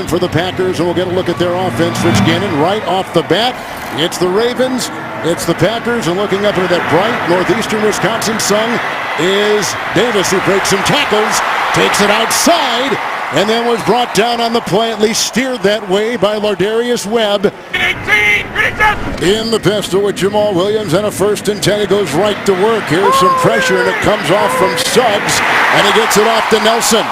for the Packers, and we'll get a look at their offense. Rich Gannon right off the bat. It's the Ravens, it's the Packers, and looking up into that bright northeastern Wisconsin sun is Davis, who breaks some tackles, takes it outside, and then was brought down on the play, at least steered that way by Lardarius Webb. In the pistol with Jamal Williams, and a 1st and 10. He goes right to work. Here's some pressure, and it comes off from Suggs, and he gets it off to Nelson,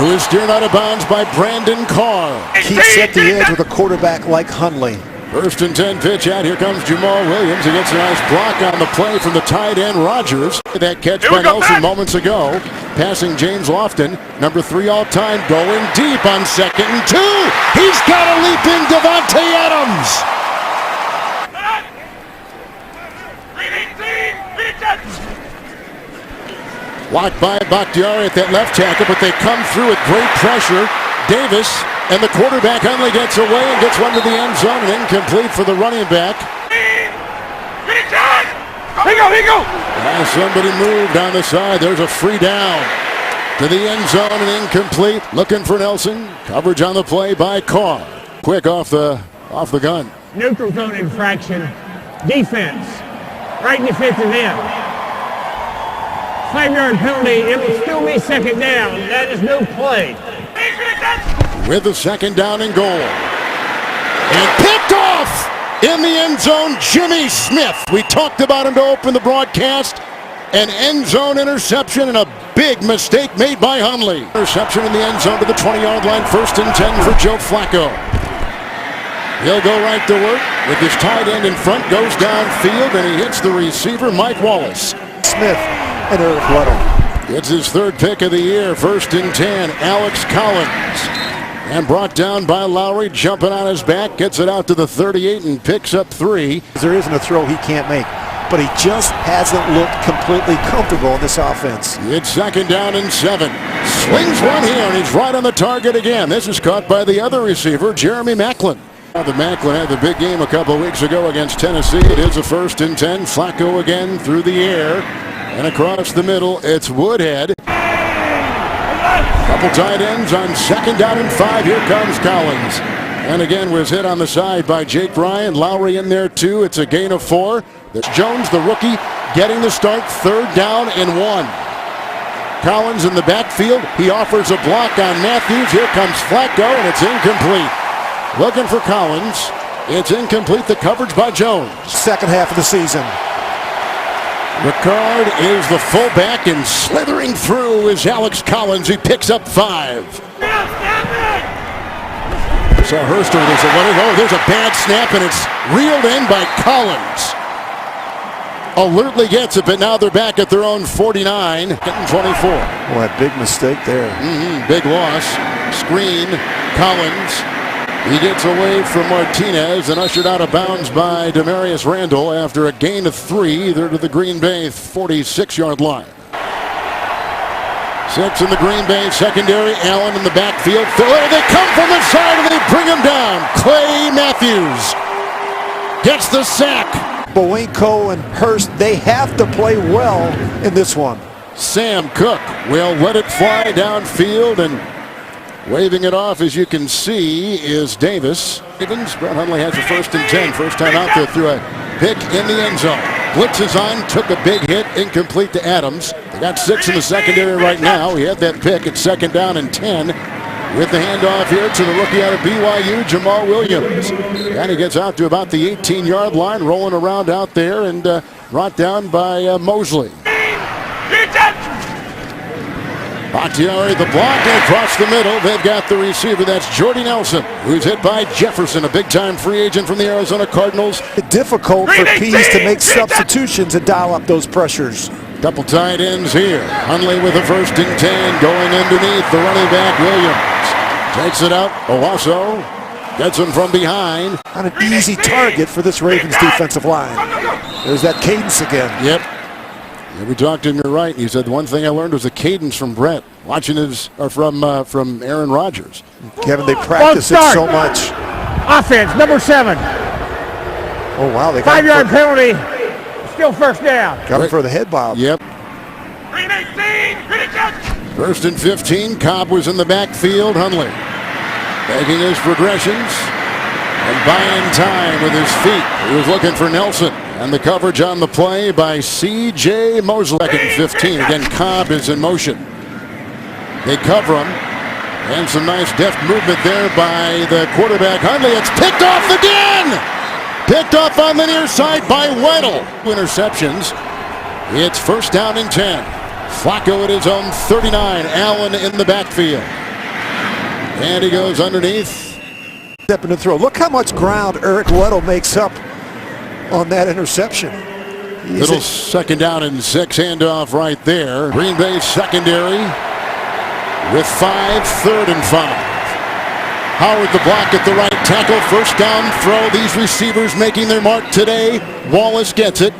who is steered out of bounds by Brandon Carr. Keeps at the edge with a quarterback like Hundley. 1st and 10 pitch out. Here comes Jamal Williams. He gets a nice block on the play from the tight end Rogers. That catch by Nelson moments ago. Passing James Lofton, number 3 all-time, going deep on 2nd and 2. He's got a leap in Davante Adams. Blocked by Bakhtiari at that left tackle, but they come through with great pressure. Davis and the quarterback Hundley gets away and gets one to the end zone, and incomplete for the running back. Here you go. Somebody moved on the side. There's a free down to the end zone and incomplete. Looking for Nelson. Coverage on the play by Carr. Quick off the gun. Neutral zone infraction. Defense. Right in the 5th and end. 5-yard penalty. It will still be 2nd down. That is no play. With the 2nd down and goal. And picked off in the end zone, Jimmy Smith. We talked about him to open the broadcast. An end zone interception and a big mistake made by Hundley. Interception in the end zone to the 20-yard line. 1st and 10 for Joe Flacco. He'll go right to work with his tight end in front. Goes downfield and he hits the receiver, Mike Wallace. Smith and Eric Weddle. It's his 3rd pick of the year. 1st and 10, Alex Collins. And brought down by Lowry, jumping on his back, gets it out to the 38 and picks up 3. There isn't a throw he can't make, but he just hasn't looked completely comfortable in this offense. It's 2nd down and 7. Swings one here, and he's right on the target again. This is caught by the other receiver, Jeremy Maclin. The Maclin had the big game a couple of weeks ago against Tennessee. It is a 1st and 10. Flacco again through the air. And across the middle, it's Woodhead. Couple tight ends on 2nd down and 5. Here comes Collins. And again was hit on the side by Jake Bryan. Lowry in there too. It's a gain of 4. There's Jones, the rookie, getting the start. 3rd down and 1. Collins in the backfield. He offers a block on Matthews. Here comes Flacco, and it's incomplete. Looking for Collins. It's incomplete. The coverage by Jones. 2nd half of the season. Ricard is the fullback, and slithering through is Alex Collins. He picks up 5. So Hurst over there. There's a bad snap, and it's reeled in by Collins. Alertly gets it, but now they're back at their own 49. Getting 24. Well, a big mistake there. Big loss. Screen. Collins. He gets away from Martinez and ushered out of bounds by Demarius Randall after a gain of 3. They're to the Green Bay 46-yard line. 6 in the Green Bay secondary. Allen in the backfield. They come from the side and they bring him down. Clay Matthews gets the sack. Bowenko and Hurst, they have to play well in this one. Sam Cook will let it fly downfield, and waving it off, as you can see, is Davis. Brett Hundley has a 1st and 10. First time out there through a pick in the end zone. Blitz is on, took a big hit, incomplete to Adams. They got 6 in the secondary right now. He had that pick at 2nd down and 10. With the handoff here to the rookie out of BYU, Jamal Williams. And he gets out to about the 18-yard line, rolling around out there, and brought down by Mosley. Bakhtiari the block, and across the middle they've got the receiver. That's Jordy Nelson, who's hit by Jefferson, a big-time free agent from the Arizona Cardinals. Difficult for Pease to make substitutions and dial up those pressures. Couple tight ends here. Hundley with a 1st and 10, going underneath the running back Williams. Takes it out. Owasso gets him from behind. Not an easy target for this Ravens defensive line. There's that cadence again. Yep. Yeah, we talked to him, you're right. He said the one thing I learned was the cadence from Brett. Watching his from Aaron Rodgers. Kevin, they practice it so much. Offense, number 7. Oh, wow. They got 5-yard penalty. Still 1st down. Got him for the head bob. Yep. 1st and 15. Cobb was in the backfield. Hundley making his progressions and buying time with his feet. He was looking for Nelson. And the coverage on the play by C.J. Mosley. Second and 15. Again, Cobb is in motion. They cover him. And some nice deft movement there by the quarterback, Hundley. It's picked off again! Picked off on the near side by Weddle. Interceptions. It's first down and 10. Flacco at his own 39. Allen in the backfield. And he goes underneath. Step in the throw. Look how much ground Eric Weddle makes up on that interception. Little second down and 6 handoff right there. Green Bay secondary with 5, third and 5. Howard the block at the right tackle. First down throw. These receivers making their mark today. Wallace gets it.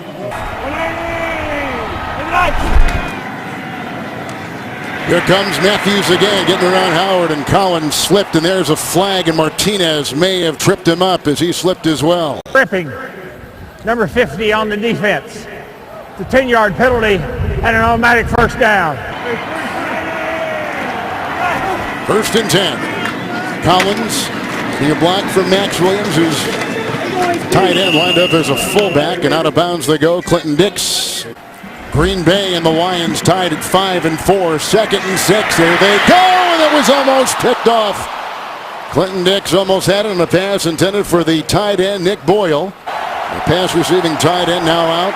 Here comes Matthews again, getting around Howard, and Collins slipped, and there's a flag, and Martinez may have tripped him up as he slipped as well. Tripping. Number 50 on the defense. The 10-yard penalty and an automatic first down. First and 10. Collins, the block from Max Williams, who's tight end, lined up as a fullback, and out of bounds they go. Clinton Dix. Green Bay and the Lions tied at 5 and 4. Second and 6. There they go, and it was almost picked off. Clinton Dix almost had it on a pass intended for the tight end, Nick Boyle. The pass receiving tight end now out.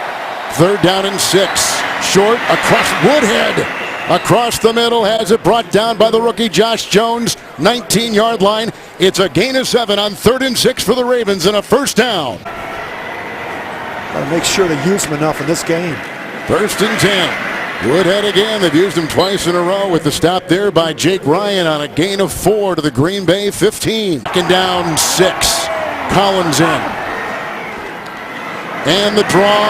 Third down and 6. Short across Woodhead. Across the middle, has it brought down by the rookie Josh Jones. 19-yard line. It's a gain of 7 on 3rd and 6 for the Ravens and a first down. Gotta make sure they use him enough in this game. First and 10. Woodhead again. They've used him twice in a row with the stop there by Jake Ryan on a gain of 4 to the Green Bay 15. Second down 6. Collins in. And the draw.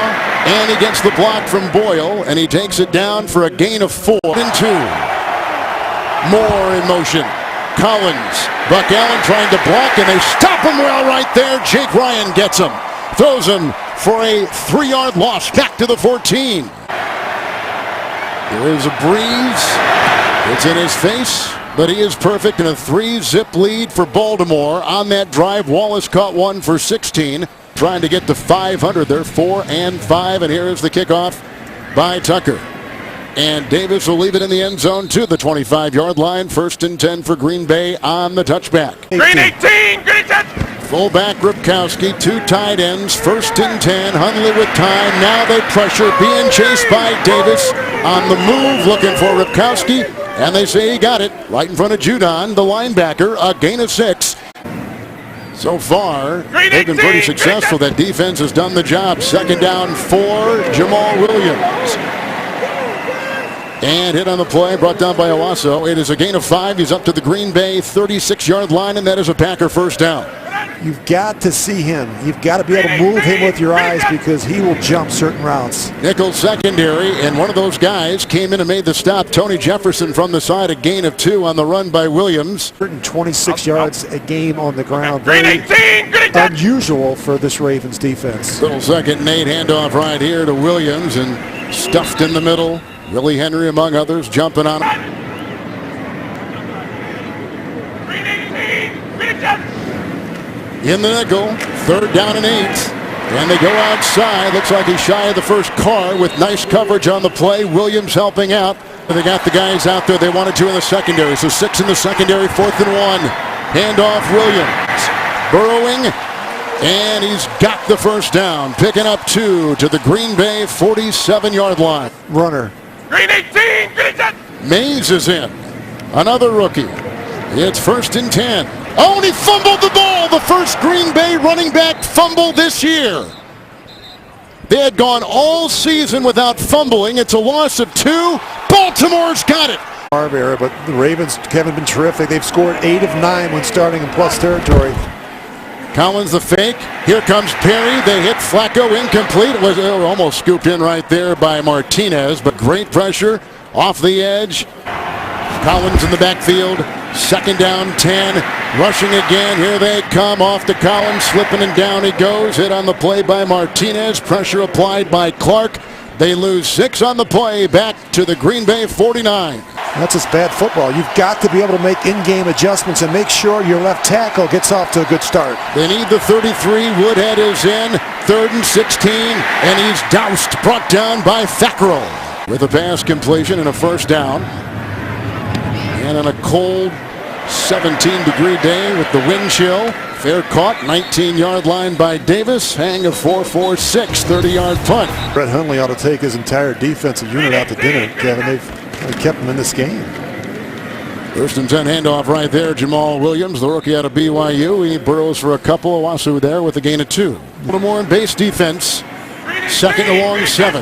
And he gets the block from Boyle. And he takes it down for a gain of 4 and 2. Moore in motion. Collins. Buck Allen trying to block, and they stop him well right there. Jake Ryan gets him. Throws him for a 3-yard loss back to the 14. There is a breeze. It's in his face, but he is perfect in a 3-zip lead for Baltimore. On that drive, Wallace caught one for 16, trying to get to 500. They're 4 and 5, and here is the kickoff by Tucker. And Davis will leave it in the end zone to the 25-yard line. First and 10 for Green Bay on the touchback. Green 18, Green 10. Fullback Ripkowski, 2 tight ends, first and 10. Hundley with time. Now they pressure, being chased by Davis. On the move, looking for Ripkowski. And they say he got it right in front of Judon, the linebacker. A gain of 6. So far, they've been pretty successful. That defense has done the job. Second down 4, Jamal Williams. And hit on the play, brought down by Owasso. It is a gain of 5. He's up to the Green Bay 36-yard line, and that is a Packer first down. You've got to see him. You've got to be able to move him with your eyes because he will jump certain routes. Nickel secondary, and one of those guys came in and made the stop. Tony Jefferson from the side, a gain of 2 on the run by Williams. 126 yards a game on the ground. Very unusual for this Ravens defense. Little second and 8 handoff right here to Williams, and stuffed in the middle. Willie Henry, among others, jumping on him. In the nickel, third down and 8. And they go outside. Looks like he's shy of the first car with nice coverage on the play. Williams helping out. They got the guys out there they wanted to in the secondary. So 6 in the secondary, 4th and 1. Handoff Williams. Burrowing. And he's got the first down. Picking up 2 to the Green Bay 47-yard line. Runner. Green 18, Green 10. Mays is in. Another rookie. It's first and 10. Oh, and he fumbled the ball. The first Green Bay running back fumble this year. They had gone all season without fumbling. It's a loss of 2. Baltimore's got it. Era, but the Ravens haven't been terrific. They've scored 8 of 9 when starting in plus territory. Collins the fake. Here comes Perry. They hit Flacco, incomplete. It was almost scooped in right there by Martinez, but great pressure off the edge. Collins in the backfield. Second down 10. Rushing again. Here they come off to Collins. Slipping and down he goes. Hit on the play by Martinez. Pressure applied by Clark. They lose 6 on the play. Back to the Green Bay 49. That's just bad football. You've got to be able to make in-game adjustments and make sure your left tackle gets off to a good start. They need the 33. Woodhead is in. 3rd and 16. And he's doused, brought down by Fackrell. With a pass completion and a first down. And on a cold 17-degree day with the wind chill. Fair caught, 19-yard line by Davis. Hang a 4-4-6, 30-yard punt. Brett Hundley ought to take his entire defensive unit out to dinner, Kevin. They've kept him in this game. 1st and 10 handoff right there. Jamal Williams, the rookie out of BYU. He burrows for a couple. Owasu there with a gain of 2. Baltimore in base defense. 2nd and long 7.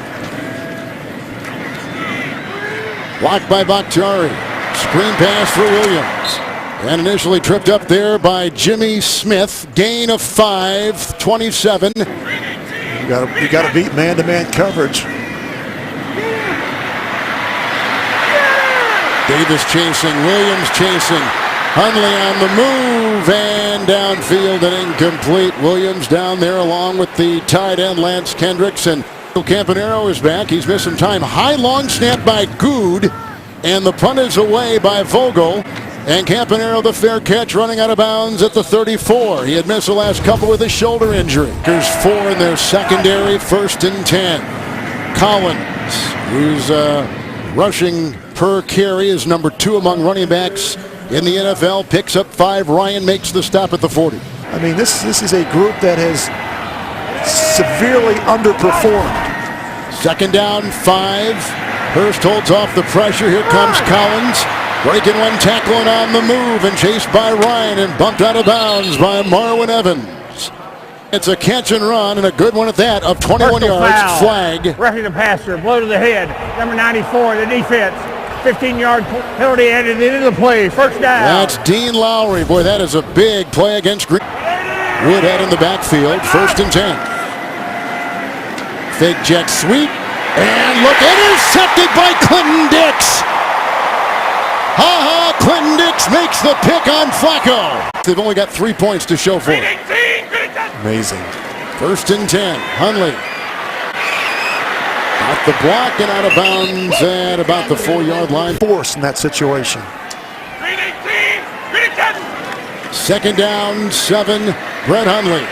Blocked by Bakhtiari. Screen pass for Williams. And initially tripped up there by Jimmy Smith. Gain of 5, 27. You got to beat man-to-man coverage. Davis chasing, Williams chasing. Hundley on the move and downfield and incomplete. Williams down there along with the tight end Lance Kendricks, and Campanaro is back. He's missed some time. High long snap by Good, and the punt is away by Vogel. And Campanaro, the fair catch, running out of bounds at the 34. He had missed the last couple with a shoulder injury. Here's 4 in their secondary, 1st and 10. Collins, who's rushing per carry, is number 2 among running backs in the NFL, picks up 5. Ryan makes the stop at the 40. I mean, this is a group that has severely underperformed. 2nd down, 5. Hurst holds off the pressure. Here comes Collins. Breaking one tackle and on the move and chased by Ryan and bumped out of bounds by Marwin Evans. It's a catch and run, and a good one at that, of 21 Personal yards. foul. Flag. Roughing the passer, blow to the head. Number 94, the defense. 15-yard penalty added into the play. First down. That's Dean Lowry. Boy, that is a big play against Green. Woodhead in the backfield, 1st and 10. Fake jet sweep, and look, intercepted by Clinton Dix. Clinton Dix makes the pick on Flacco. They've only got 3 points to show for it. Amazing. 1st and 10. Hundley. Got the block and out of bounds at about the 4-yard line. Force in that situation. 2nd down, 7. Brett Hundley.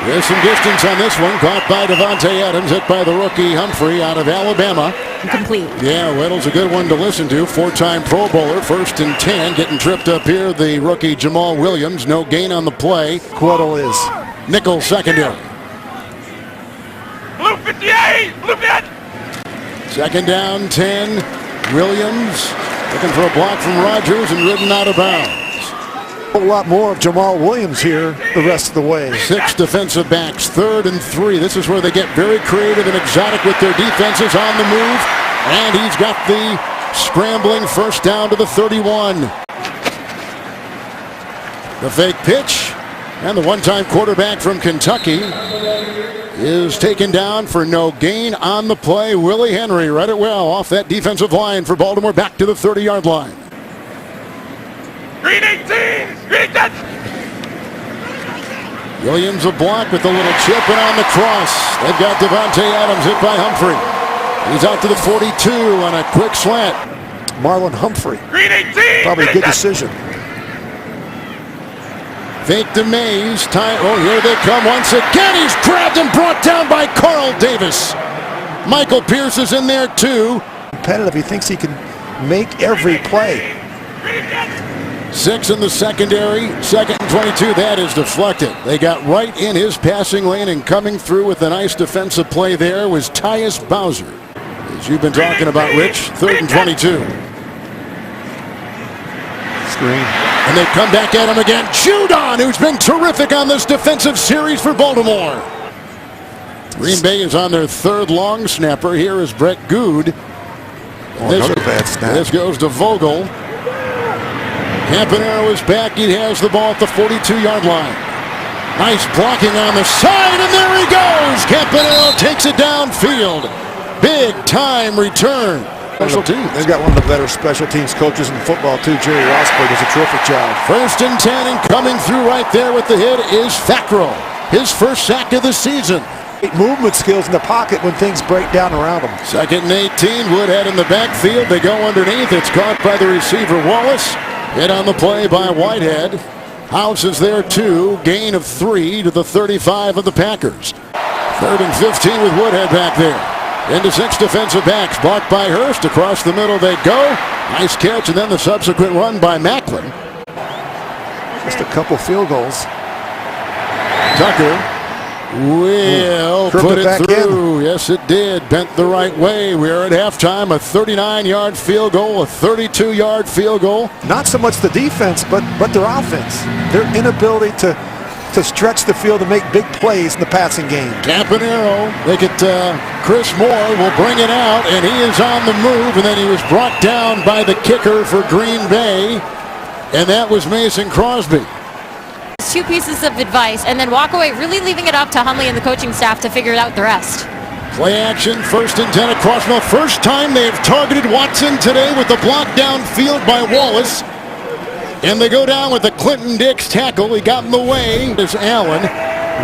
There's some distance on this one. Caught by Devontae Adams. Hit by the rookie Humphrey out of Alabama. Incomplete. Yeah, Weddle's a good one to listen to. 4-time Pro Bowler. 1st and 10. Getting tripped up here. The rookie Jamal Williams. No gain on the play. Weddle is. Nickel secondary. Blue 58. Blue 58. 2nd down, 10. Williams looking for a block from Rodgers and ridden out of bounds. A lot more of Jamal Williams here the rest of the way. 6 defensive backs, 3rd and 3. This is where they get very creative and exotic with their defenses on the move. And he's got the scrambling first down to the 31. The fake pitch, and the one-time quarterback from Kentucky is taken down for no gain on the play. Willie Henry read it well off that defensive line for Baltimore, back to the 30-yard line. Green 18. Green 10. Williams a block with a little chip and on the cross. They've got Devontae Adams hit by Humphrey. He's out to the 42 on a quick slant. Marlon Humphrey. Green 18. Probably a good decision. Fake to Mays. Oh, here they come once again. He's grabbed and brought down by Carl Davis. Michael Pierce is in there too. Competitive. He thinks he can make every play. 6 in the secondary. 2nd and 22. That is deflected. They got right in his passing lane, and coming through with a nice defensive play there was Tyus Bowser. As you've been talking about, Rich, 3rd and 22. Screen. And they come back at him again. Judon, who's been terrific on this defensive series for Baltimore. Green Bay is on their 3rd long snapper. Here is Brett Good. Another bad snap. This goes to Vogel. Campanaro is back. He has the ball at the 42-yard line. Nice blocking on the side, and there he goes. Campanaro takes it downfield. Big time return. Special teams. They've got one of the better special teams coaches in football, too. Jerry Rosberg does a terrific job. 1st and 10, and coming through right there with the hit is Fackrell. His first sack of the season. Movement skills in the pocket when things break down around him. 2nd and 18, Woodhead in the backfield. They go underneath. It's caught by the receiver, Wallace. Hit on the play by Whitehead. House is there too. Gain of 3 to the 35 of the Packers. 3rd and 15 with Woodhead back there. Into 6 defensive backs. Blocked by Hurst. Across the middle they go. Nice catch, and then the subsequent run by Macklin. Just a couple field goals. Tucker will put it through. Yes, it did. Bent the right way. We're at halftime. A 39-yard field goal, a 32-yard field goal. Not so much the defense, but their offense. Their inability to stretch the field and make big plays in the passing game. Campanero, look at Chris Moore will bring it out, and he is on the move, and then he was brought down by the kicker for Green Bay, and that was Mason Crosby. 2 pieces of advice and then walk away, really leaving it up to Hundley and the coaching staff to figure out the rest. Play action, 1st and 10 across the first time they've targeted Watson today with the block downfield by Wallace. And they go down with the Clinton Dix tackle. He got in the way. There's Allen.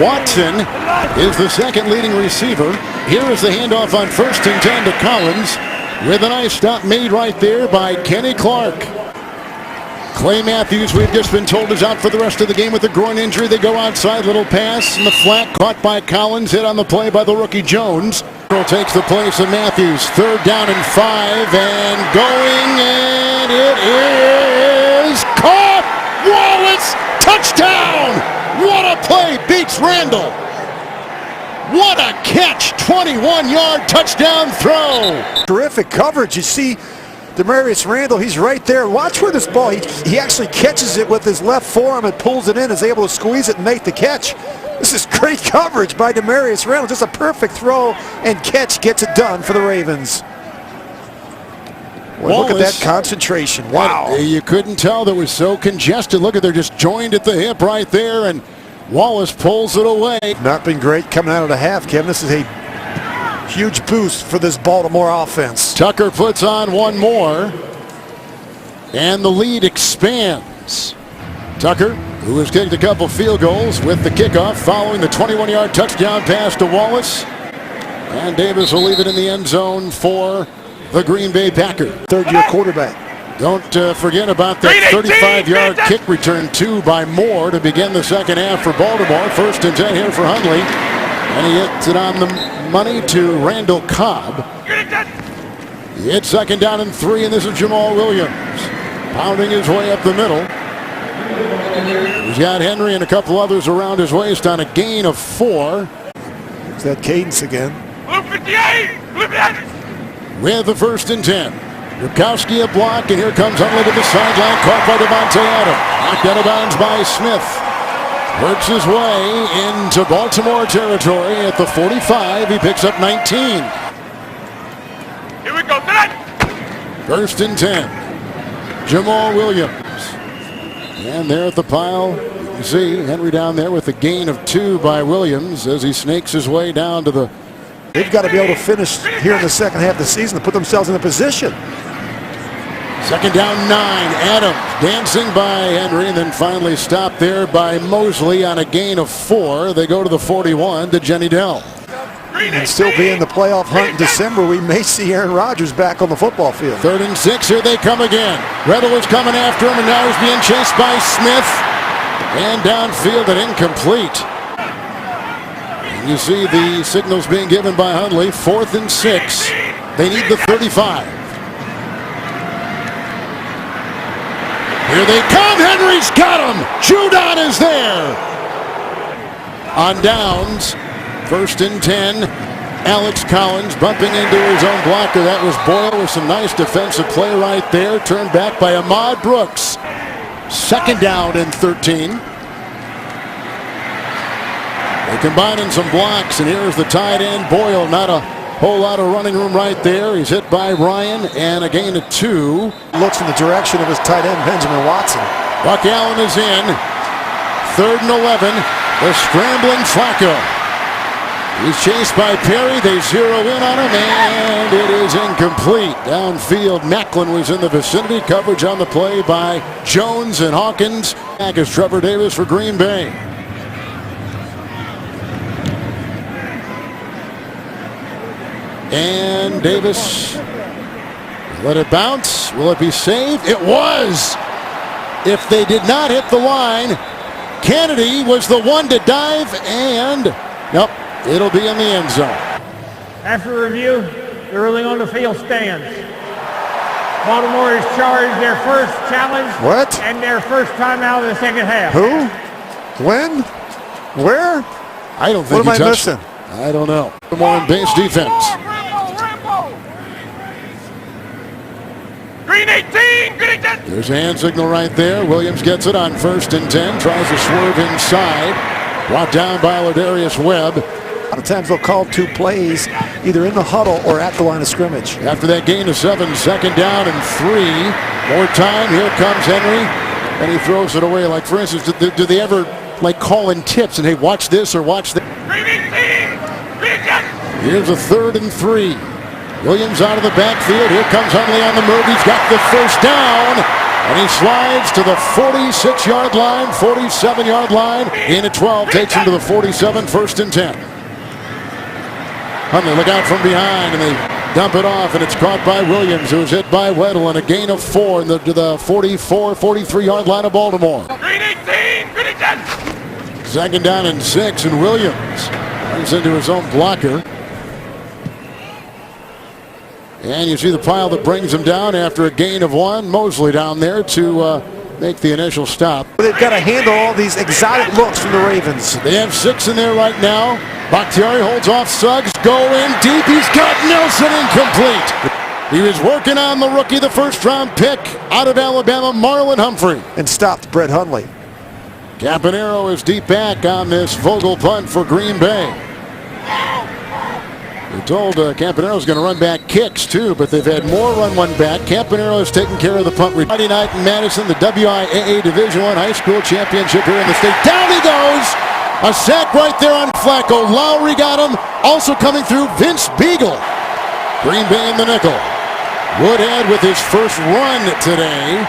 Watson is the 2nd leading receiver. Here is the handoff on 1st and 10 to Collins with a nice stop made right there by Kenny Clark. Clay Matthews, we've just been told, is out for the rest of the game with a groin injury. They go outside, little pass in the flat, caught by Collins, hit on the play by the rookie Jones. Takes the place of Matthews. 3rd down and 5, and going, and it is caught! Wallace, touchdown! What a play, beats Randall. What a catch, 21-yard touchdown throw. Terrific coverage. You see Demarius Randall, he's right there. Watch where this ball, he actually catches it with his left forearm and pulls it in, is able to squeeze it and make the catch. This is great coverage by Demarius Randall. Just a perfect throw and catch gets it done for the Ravens. Boy, look at that concentration. Wow. You couldn't tell that was so congested. Look at, they're just joined at the hip right there, and Wallace pulls it away. Not been great coming out of the half, Kevin. This is a huge boost for this Baltimore offense. Tucker puts on one more, and the lead expands. Tucker, who has kicked a couple field goals, with the kickoff following the 21-yard touchdown pass to Wallace. And Davis will leave it in the end zone for the Green Bay Packers. 3rd-year quarterback. Don't forget about that 35-yard kick return, too, by Moore to begin the 2nd half for Baltimore. 1st and 10 here for Hundley. And he hits it on the money to Randall Cobb. It's 2nd down and 3, and this is Jamal Williams pounding his way up the middle. He's got Henry and a couple others around his waist on a gain of 4. Is that cadence again? With the 1st and 10. Rukowski a block, and here comes Hundley to the sideline, caught by Devontae Adams. Knocked out of bounds by Smith. Works his way into Baltimore territory at the 45. He picks up 19. Here we go. 1st and 10. Jamal Williams. And there at the pile, you can see Henry down there with a gain of 2 by Williams as he snakes his way down to the... They've got to be able to finish here in the 2nd half of the season to put themselves in a position. 2nd down 9. Adams dancing by Henry, and then finally stopped there by Mosley on a gain of 4. They go to the 41 to Jenny Dell. And still be in the playoff hunt in December, we may see Aaron Rodgers back on the football field. 3rd and 6, here they come again. Riddle is coming after him, and now he's being chased by Smith. And downfield and incomplete. And you see the signals being given by Hundley. 4th and 6. They need the 35. Here they come. Henry's got him. Judon is there. On downs. 1st and 10. Alex Collins bumping into his own blocker. That was Boyle with some nice defensive play right there. Turned back by Ahmad Brooks. 2nd down and 13. They're combining some blocks, and here's the tight end, Boyle. Not a whole lot of running room right there. He's hit by Ryan, and a gain of 2. Looks in the direction of his tight end, Benjamin Watson. Buck Allen is in. 3rd and 11. The scrambling Flacco. He's chased by Perry. They zero in on him, and it is incomplete. Downfield, Macklin was in the vicinity. Coverage on the play by Jones and Hawkins. Back is Trevor Davis for Green Bay. And Davis let it bounce. Will it be saved? It was. If they did not hit the line, Kennedy was the one to dive, and nope, it'll be in the end zone. After review, the ruling on the field stands. Baltimore has charged their first challenge What? and their first timeout of the second half. Who? When? Where? I don't think What am he I touched missing? it. I don't know. More in base defense. Green 18, green 10. There's a hand signal right there. Williams gets it on 1st and 10. Tries to swerve inside. Brought down by Ladarius Webb. A lot of times they'll call 2 plays either in the huddle or at the line of scrimmage. After that gain of 7, 2nd down and 3. More time. Here comes Henry. And he throws it away. Like, for instance, do they ever, like, call in tips and, hey, watch this or watch that? Green 18, green 10. Here's a 3rd and 3. Williams out of the backfield. Here comes Hundley on the move. He's got the first down. And he slides to the 46-yard line, 47-yard line. In at 12, takes him to the 47, 1st and 10. Hundley look out from behind, and they dump it off, and it's caught by Williams, who was hit by Weddle, and a gain of 4 to the 44, 43-yard line of Baltimore. Green 18, green 10. 2nd down and 6, and Williams runs into his own blocker. And you see the pile that brings him down after a gain of 1. Mosley down there to make the initial stop. They've got to handle all these exotic looks from the Ravens. They have 6 in there right now. Bakhtiari holds off Suggs. Go in deep. He's got Nelson incomplete. He was working on the rookie, the 1st-round pick out of Alabama, Marlon Humphrey. And stopped Brett Hundley. Campanaro is deep back on this Vogel punt for Green Bay. They told Campanero's going to run back kicks too, but they've had more run one back. Campanero has taken care of the punt. Friday night in Madison, the WIAA Division I High School Championship here in the state. Down he goes! A sack right there on Flacco. Lowry got him. Also coming through, Vince Beagle. Green Bay in the nickel. Woodhead with his first run today.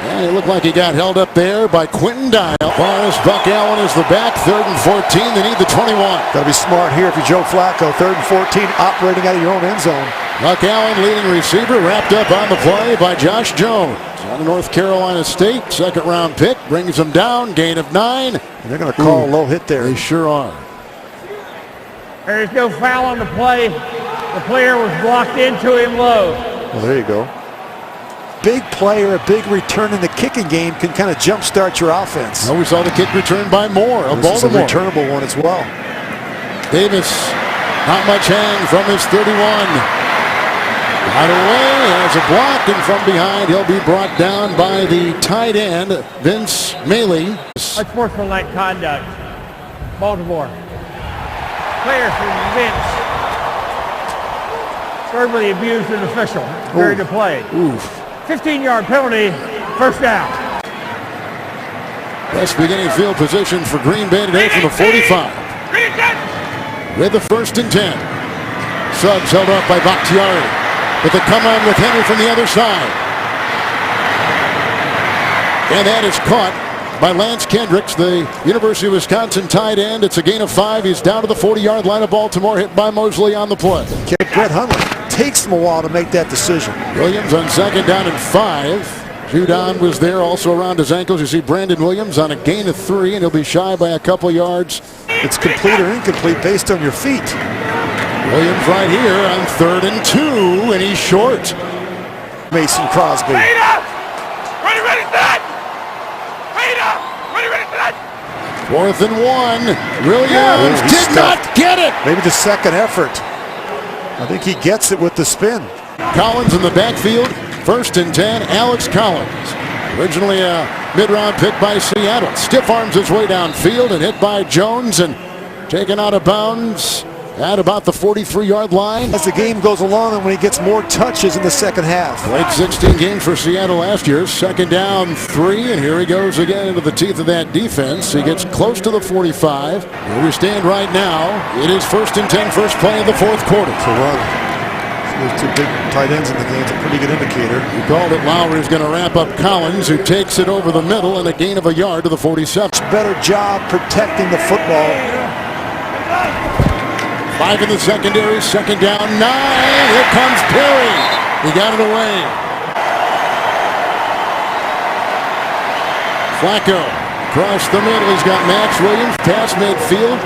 And it looked like he got held up there by Quentin Dial. As Buck Allen is the back, 3rd and 14. They need the 21. Got to be smart here if you're Joe Flacco. 3rd and 14, operating out of your own end zone. Buck Allen, leading receiver, wrapped up on the play by Josh Jones. Out of North Carolina State, 2nd-round pick, brings him down, gain of 9. And they're going to call a low hit there. They sure are. There is no foul on the play. The player was blocked into him low. Well, there you go. Big player, a big return in the kicking game can kind of jumpstart your offense. Well, we saw the kick return by Moore of This is a Baltimore. returnable one as well. Davis, not much hang from his 31. Right away, has a block, and from behind, he'll be brought down by the tight end, Vince Maley. Unsportsmanlike conduct. Baltimore. Player from Vince verbally abused an official during the play. Oof. 15-yard penalty, 1st down. Best beginning field position for Green Bay today from the 45. Green 10. With the 1st and 10. Suggs held off by Bakhtiari. But the come on with Henry from the other side. And that is caught by Lance Kendricks, the University of Wisconsin tight end. It's a gain of 5. He's down to the 40-yard line of Baltimore, hit by Mosley on the play. Brett Hundley takes them a while to make that decision. Williams on 2nd down and 5. Judon was there also around his ankles. You see Brandon Williams on a gain of 3, and he'll be shy by a couple yards. It's complete or incomplete based on your feet. Williams right here on 3rd and 2, and he's short. Mason Crosby. Peter! Ready, set! Peter! Ready, set! 4th and 1. Williams He's did not stuffed. get it. Maybe the second effort. I think he gets it with the spin. Collins in the backfield. 1st and 10, Alex Collins. Originally a mid-round pick by Seattle. Stiff arms his way downfield and hit by Jones and taken out of bounds at about the 43-yard line. As the game goes along and when he gets more touches in the second half. Played 16 games for Seattle last year. 2nd down, 3, and here he goes again into the teeth of that defense. He gets close to the 45. Where we stand right now, it is 1st and 10, first play of the 4th quarter. To run. Those 2 big tight ends in the game. It's a pretty good indicator. He called it. Lowry's going to wrap up Collins, who takes it over the middle and a gain of a yard to the 47. Better job protecting the football. 5 in the secondary, second down, 9. Here comes Perry. He got it away. Flacco across the middle. He's got Max Williams past midfield.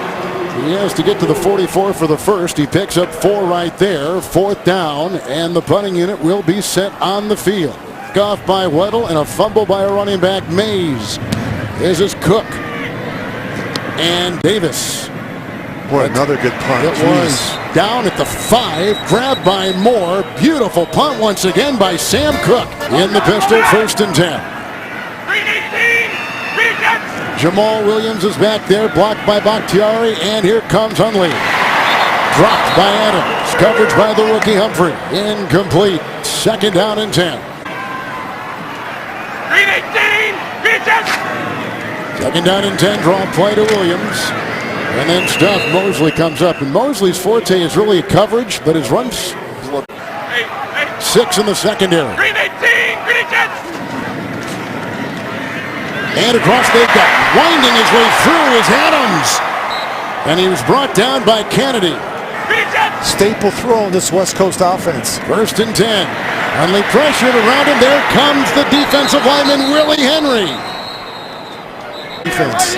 He has to get to the 44 for the first. He picks up 4 right there. 4th down, and the punting unit will be set on the field. Off by Weddle and a fumble by a running back, Mays. This is Cook and Davis. Boy, another good punt. It was down at the 5, grabbed by Moore. Beautiful punt once again by Sam Cook in the pistol, 1st and 10. 318, rejects. Jamal Williams is back there, blocked by Bakhtiari, and here comes Hundley. Dropped by Adams. Coverage by the rookie Humphrey. Incomplete. 2nd down and 10. 318, rejects. 2nd down and 10. Draw play to Williams. And then stuff. Mosley comes up. And Mosley's forte is really coverage, but his runs 6 in the secondary. 318, rejects. And across they go. Winding his way through is Adams. And he was brought down by Kennedy. Rejects. Staple throw in this West Coast offense. 1st and 10. Hundley pressured around him. There comes the defensive lineman, Willie Henry. Defense.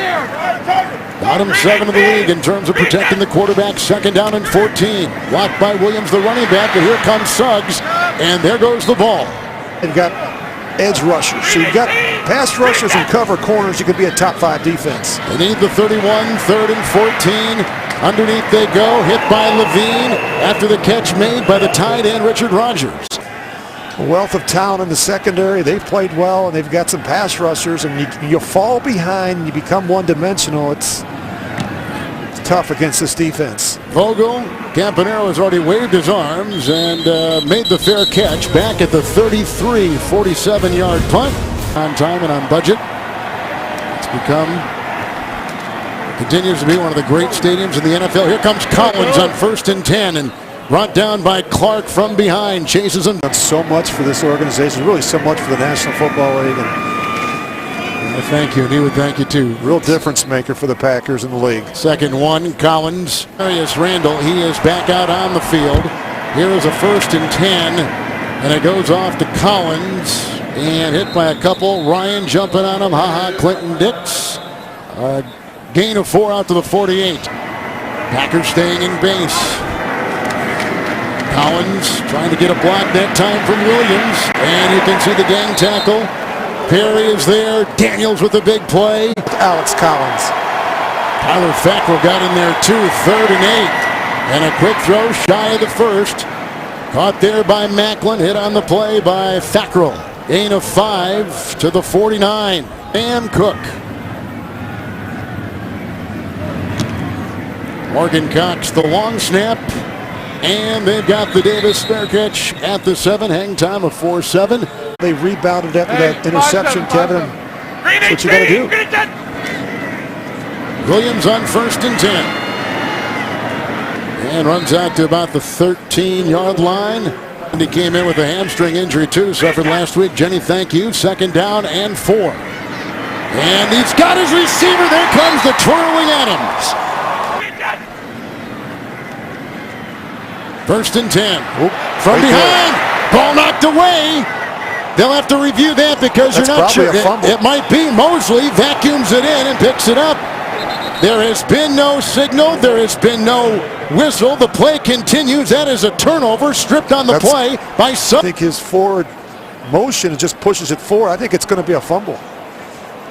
Bottom 7 of the league in terms of protecting the quarterback. 2nd down and 14. Blocked by Williams, the running back, but here comes Suggs, and there goes the ball. They've got edge rushers. So you've got pass rushers and cover corners. You could be a top 5 defense. They need the 31, 3rd and 14. Underneath they go, hit by Levine after the catch made by the tight end Richard Rogers. A wealth of talent in the secondary. They've played well, and they've got some pass rushers, and you fall behind and you become one-dimensional. It's tough against this defense. Vogel, Campanero has already waved his arms and made the fair catch back at the 33, 47-yard punt. On time and on budget. Continues to be one of the great stadiums in the NFL. Here comes Collins on 1st and 10 and brought down by Clark from behind. Chases him. Done so much for this organization, really so much for the National Football League. And thank you, and he would thank you too. real difference maker for the Packers in the league. 2nd 1, Collins. Darius Randall, he is back out on the field. Here is a 1st and 10, and it goes off to Collins and hit by a couple. Ryan jumping on him. Clinton Dix. Gain of 4 out to the 48. Packers staying in base. Collins trying to get a block that time from Williams, and you can see the gang tackle. Perry is there. Daniels with a big play. Alex Collins. Tyler Fackrell got in there too. 3rd and 8. And a quick throw shy of the 1st. Caught there by Macklin. Hit on the play by Fackrell. Gain of 5 to the 49. Sam Cook. Morgan Cox, the long snap. And they've got the Davis spare catch at the 7. Hang time of 4-7. They rebounded after that interception, Kevin. That's what you got to do. Williams on 1st and 10. And runs out to about the 13-yard line. And he came in with a hamstring injury too. Suffered last week. Jenny, thank you. 2nd down and 4. And he's got his receiver. There comes the twirling Adams. 1st and 10. From behind. Ball knocked away. They'll have to review that because That's you're not sure. a fumble. It might be. Mosley vacuums it in and picks it up. There has been no signal. There has been no whistle. The play continues. That is a turnover stripped on the play by Suggs. I think his forward motion just pushes it forward. I think it's going to be a fumble.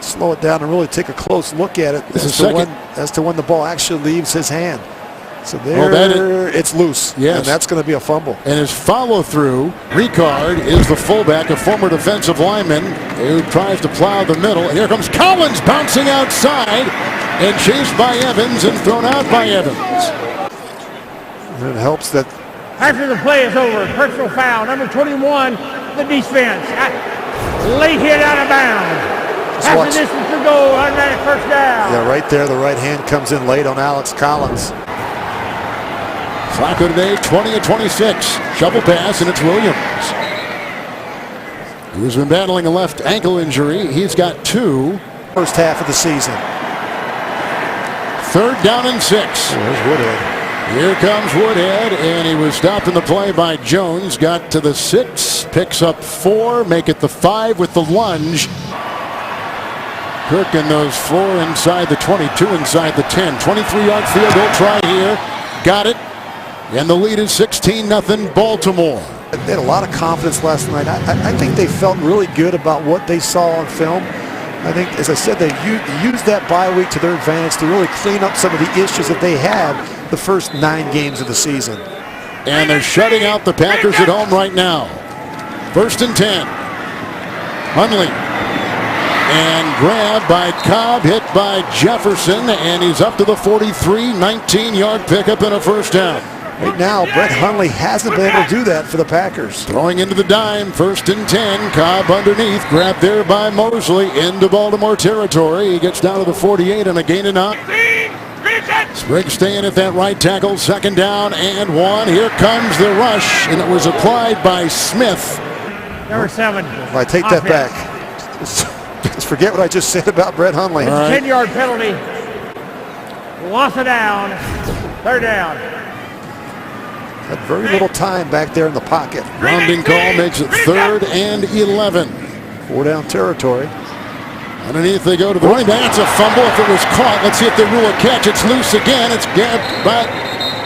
Slow it down and really take a close look at it as to when the ball actually leaves his hand. So there, it's loose. Yes. And that's going to be a fumble. And his follow-through, Ricard is the fullback, a former defensive lineman who tries to plow the middle. And here comes Collins bouncing outside and chased by Evans and thrown out by Evans. And it helps that After the play is over, personal foul, number 21, the defense. Late hit out of bounds. Half the distance to go, automatic 1st down. Yeah, right there, the right hand comes in late on Alex Collins. Flacco today, 20 of 26. Shovel pass, and it's Williams. He's been battling a left ankle injury. He's got 2. First half of the season. 3rd down and 6. There's Woodhead. Here comes Woodhead, and he was stopped in the play by Jones. Got to the 6, picks up 4, make it the 5 with the lunge. Cook in those 4 inside the 22, inside the 10. 23-yard field goal try here. Got it. And the lead is 16-0 Baltimore. They had a lot of confidence last night. I think they felt really good about what they saw on film. I think, as I said, they used that bye week to their advantage to really clean up some of the issues that they had the first 9 games of the season. And they're shutting out the Packers at home right now. 1st and 10. Hundley. And grabbed by Cobb, hit by Jefferson, and he's up to the 43, 19-yard pickup and a first down. Right now, Brett Hundley hasn't been able to do that for the Packers. Throwing into the dime, 1st and 10. Cobb underneath, grabbed there by Mosley into Baltimore territory. He gets down to the 48 and a gain of 9. Spriggs staying at that right tackle. 2nd down and 1. Here comes the rush, and it was applied by Smith. Number 7. Well, I take that back. Just forget what I just said about Brett Hundley. It's a 10-yard penalty. Loss of down. 3rd down. Had very little time back there in the pocket. Grounding call makes it 3rd and 11. 4-down territory. Underneath they go to the running back. It's a fumble if it was caught. Let's see if they rule a catch. It's loose again. It's grabbed by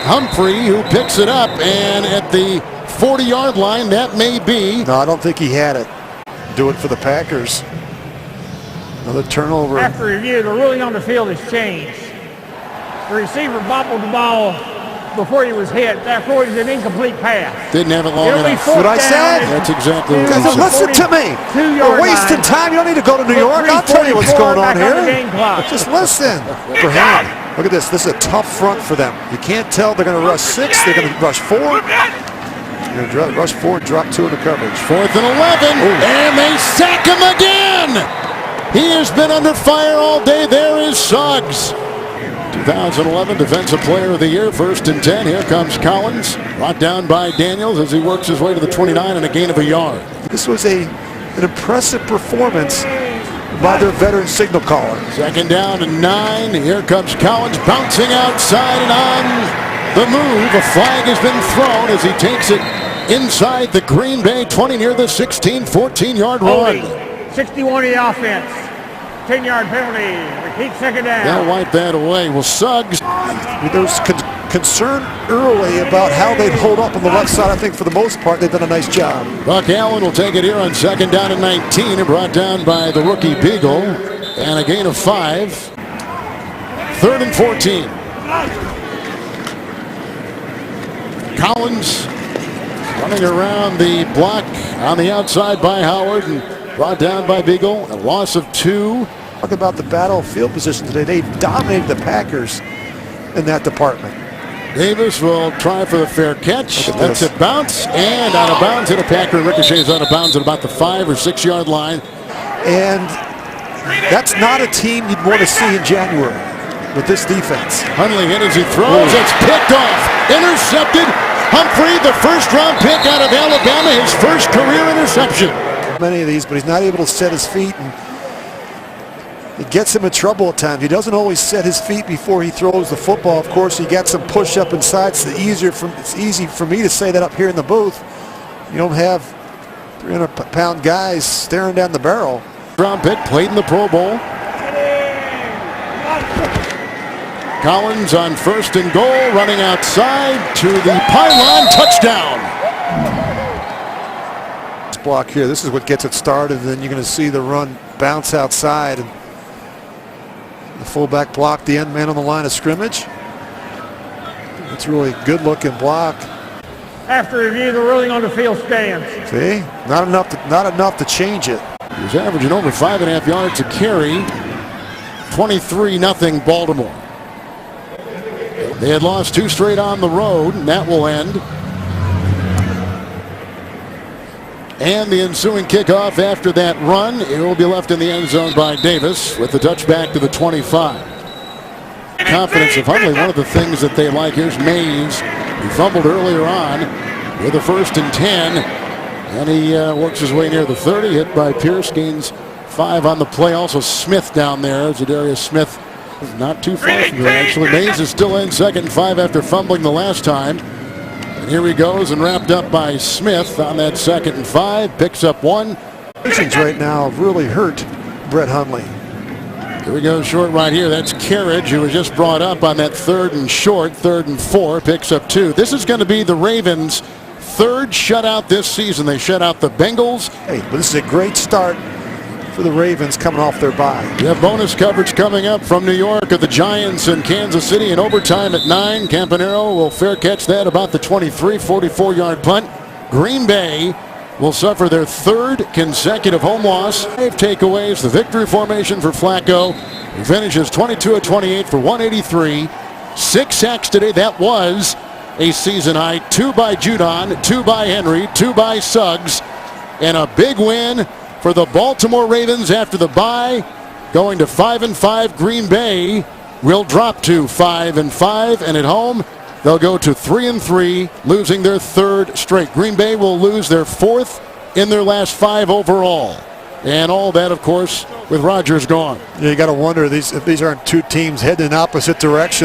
Humphrey, who picks it up. And at the 40-yard line, that may be. No, I don't think he had it. Do it for the Packers. Another turnover. After review, the ruling on the field has changed. The receiver bobbled the ball before he was hit. Therefore, it's an incomplete pass. Didn't have it long It'll be enough. fourth What I down said? That's exactly what Guys, he said. listen to me. 42-yard We're wasting line. time. You don't need to go to New York. I'll tell you what's going on Back on the here. game clock. Just listen. Graham, look at this. This is a tough front for them. You can't tell they're going to rush 6. They're going to rush 4. They're going to rush 4, drop 2 in the coverage. 4th and 11. And they sack him again. He has been under fire all day. There is Suggs. 2011 Defensive Player of the Year, 1st and 10. Here comes Collins, brought down by Daniels as he works his way to the 29 and a gain of a yard. This was an impressive performance by their veteran signal caller. 2nd down and 9. Here comes Collins bouncing outside and on the move. A flag has been thrown as he takes it inside the Green Bay 20 near the 16, 14-yard run. 61 of the offense. 10-yard penalty. Repeat 2nd down. They'll wipe that away. Well, Suggs. There was concern early about how they'd hold up on the left side. I think for the most part they've done a nice job. Buck Allen will take it here on 2nd down and 19 and brought down by the rookie Beagle. And a gain of 5. 3rd and 14. Collins running around the block on the outside by Howard and brought down by Beagle. A loss of 2. Talk about the battlefield position today. They dominated the Packers in that department. Davis will try for the fair catch. That's a bounce and out of bounds. And a Packer ricochets out of bounds at about the 5 or 6 yard line. And that's not a team you'd want to see in January with this defense. Hundley hit as he throws. It's picked off. Intercepted. Humphrey, the 1st round pick out of Alabama, his first career interception. Many of these, but he's not able to set his feet, and it gets him in trouble at times. He doesn't always set his feet before he throws the football. Of course, he got some push up inside. It's easy for me to say that up here in the booth. You don't have 300-pound guys staring down the barrel. Round pick, played in the Pro Bowl. Collins on 1st and goal, running outside to the pylon, touchdown. This block here, this is what gets it started. Then you're going to see the run bounce outside, and the fullback block the end man on the line of scrimmage. It's really a good-looking block. After review, the ruling on the field stands. See, not enough to change it. He was averaging over 5.5 yards a carry. 23-0 Baltimore. They had lost 2 straight on the road, and that will end. And the ensuing kickoff after that run, it will be left in the end zone by Davis with the touchback to the 25. Confidence of Hundley, one of the things that they like. Here's Mays. He fumbled earlier on with a 1st and 10. And he works his way near the 30, hit by Pierce, gains 5 on the play. Also Smith down there. Zadarius Smith Not too far from here, actually. Mays is still in 2nd and 5 after fumbling the last time. And here he goes, and wrapped up by Smith on that 2nd and 5. Picks up 1. Right now really hurt Brett Hundley. Here we go, short right here. That's Carriage, who was just brought up on that 3rd and short, 3rd and 4. Picks up 2. This is going to be the Ravens' 3rd shutout this season. They shut out the Bengals. Hey, but this is a great start for the Ravens coming off their bye. We have bonus coverage coming up from New York of the Giants and Kansas City in overtime at 9. Campanaro will fair catch that about the 23, 44-yard punt. Green Bay will suffer their 3rd consecutive home loss. 5 takeaways, the victory formation for Flacco. He finishes 22 of 28 for 183. 6 sacks today. That was a season high. 2 by Judon, 2 by Henry, 2 by Suggs. And a big win for the Baltimore Ravens after the bye, going to 5-5. Green Bay will drop to 5-5, and at home they'll go to 3-3, losing their 3rd straight. Green Bay will lose their 4th in their last 5 overall, and all that, of course, with Rodgers gone. Yeah, you got to wonder if these aren't two teams heading in opposite directions.